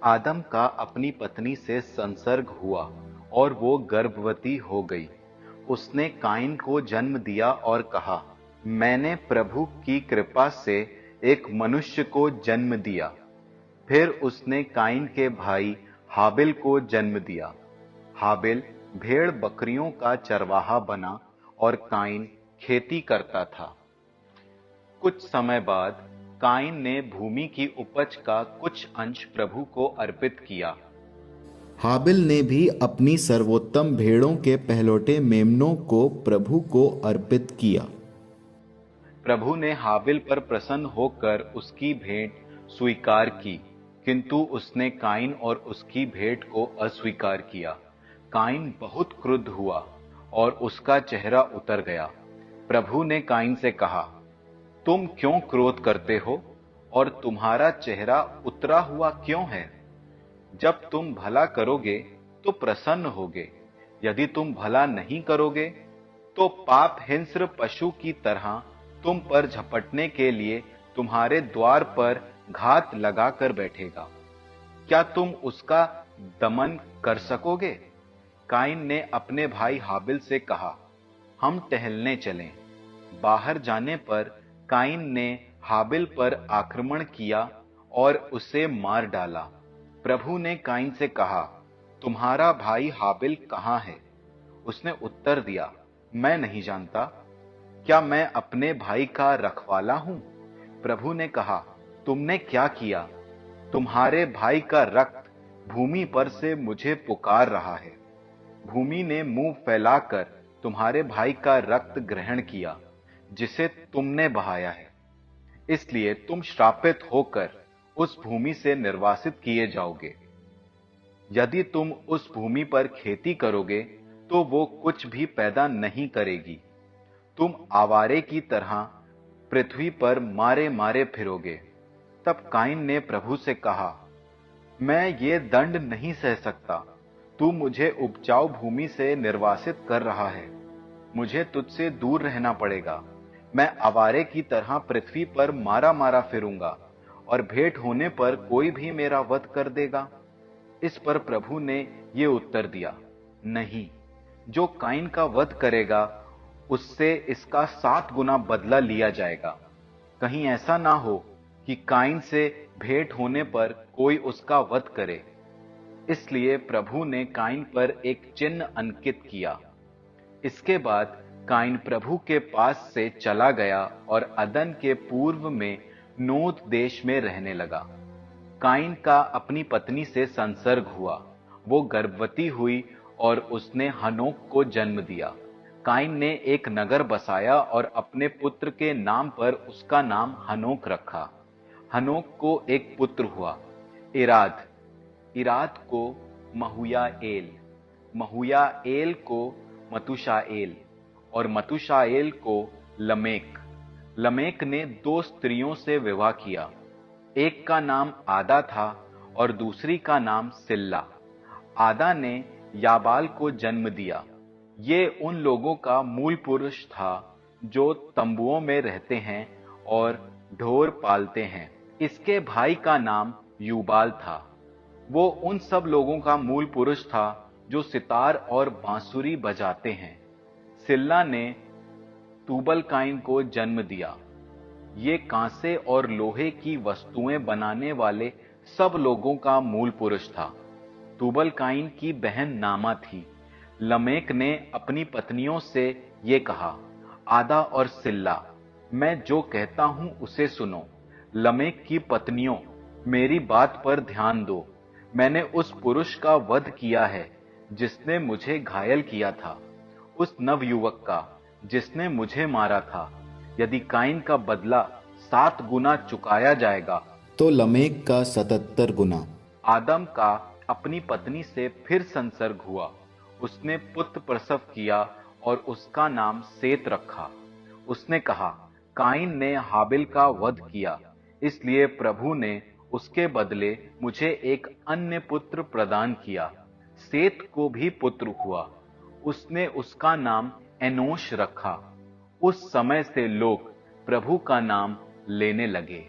आदम का अपनी पत्नी से संसर्ग हुआ और वो गर्भवती हो गई। उसने काइन को जन्म दिया और कहा, मैंने प्रभु की कृपा से एक मनुष्य को जन्म दिया। फिर उसने काइन के भाई हाबिल को जन्म दिया। हाबिल भेड़ बकरियों का चरवाहा बना और काइन खेती करता था। कुछ समय बाद काइन ने भूमि की उपज का कुछ अंश प्रभु को अर्पित किया। हाबिल ने भी अपनी सर्वोत्तम भेड़ों के पहलौठे मेमनों को प्रभु को अर्पित किया। प्रभु ने हाबिल पर प्रसन्न होकर उसकी भेंट स्वीकार की, किंतु उसने काइन और उसकी भेंट को अस्वीकार किया। काइन बहुत क्रुद्ध हुआ और उसका चेहरा उतर गया। प्रभु ने काइन से कहा, तुम क्यों क्रोध करते हो और तुम्हारा चेहरा उतरा हुआ क्यों है? जब तुम भला करोगे तो प्रसन्न होगे, यदि तुम भला नहीं करोगे तो पाप हिंस्र पशु की तरह तुम पर झपटने के लिए तुम्हारे द्वार पर घात लगाकर बैठेगा। क्या तुम उसका दमन कर सकोगे? काइन ने अपने भाई हाबिल से कहा, हम टहलने चलें। बाहर जाने पर काइन ने हाबिल पर आक्रमण किया और उसे मार डाला। प्रभु ने काइन से कहा, तुम्हारा भाई हाबिल कहाँ है? उसने उत्तर दिया, मैं नहीं जानता। क्या मैं अपने भाई का रखवाला हूं? प्रभु ने कहा, तुमने क्या किया? तुम्हारे भाई का रक्त भूमि पर से मुझे पुकार रहा है। भूमि ने मुंह फैलाकर तुम्हारे भाई का रक्त ग्रहण किया, जिसे तुमने बहाया है। इसलिए तुम श्रापित होकर उस भूमि से निर्वासित किए जाओगे। यदि तुम उस भूमि पर खेती करोगे तो वो कुछ भी पैदा नहीं करेगी। तुम आवारे की तरह पृथ्वी पर मारे मारे फिरोगे। तब काइन ने प्रभु से कहा, मैं ये दंड नहीं सह सकता। तू मुझे उपजाऊ भूमि से निर्वासित कर रहा है। मुझे तुझसे दूर रहना पड़ेगा। मैं आवारे की तरह पृथ्वी पर मारा मारा फिरूंगा और भेंट होने पर कोई भी मेरा वध कर देगा। इस पर प्रभु ने ये उत्तर दिया, नहीं, जो काइन का वध करेगा उससे इसका 7 गुना बदला लिया जाएगा। कहीं ऐसा ना हो कि काइन से भेंट होने पर कोई उसका वध करे। इसलिए प्रभु ने काइन पर एक चिन्ह अंकित किया। इसके बाद काइन प्रभु के पास से चला गया और अदन के पूर्व में नोद देश में रहने लगा। काइन का अपनी पत्नी से संसर्ग हुआ। वो गर्भवती हुई और उसने हनोक को जन्म दिया। काइन ने एक नगर बसाया और अपने पुत्र के नाम पर उसका नाम हनोक रखा। हनोक को एक पुत्र हुआ, इराद। इराद को महुयाएल, महुयाएल को मतुशाएल और मतुशाएल को लमेक। लमेक ने 2 स्त्रियों से विवाह किया। एक का नाम आदा था और दूसरी का नाम सिल्ला। आदा ने याबाल को जन्म दिया। ये उन लोगों का मूल पुरुष था जो तंबुओं में रहते हैं और ढोर पालते हैं। इसके भाई का नाम यूबाल था। वो उन सब लोगों का मूल पुरुष था जो सितार और बांसुरी बजाते हैं। सिल्ला ने तूबल काइन को जन्म दिया। ये कांसे और लोहे की वस्तुएं बनाने वाले सब लोगों का मूल पुरुष था। तूबल काइन की बहन नामा थी। लमेक ने अपनी पत्नियों से ये कहा, आदा और सिल्ला, मैं जो कहता हूं उसे सुनो। लमेक की पत्नियों, मेरी बात पर ध्यान दो। मैंने उस पुरुष का वध किया है जिसने मुझे घायल किया था, उस नवयुवक का जिसने मुझे मारा था। यदि काइन का बदला 7 गुना चुकाया जाएगा तो लमेक का 77 गुना। आदम का अपनी पत्नी से फिर संसर्ग हुआ। उसने पुत्र प्रसव किया और उसका नाम सेत रखा। उसने कहा, काइन ने हाबिल का वध किया, इसलिए प्रभु ने उसके बदले मुझे एक अन्य पुत्र प्रदान किया। सेत को भी पुत्र हुआ। उसने उसका नाम एनोश रखा। उस समय से लोग प्रभु का नाम लेने लगे।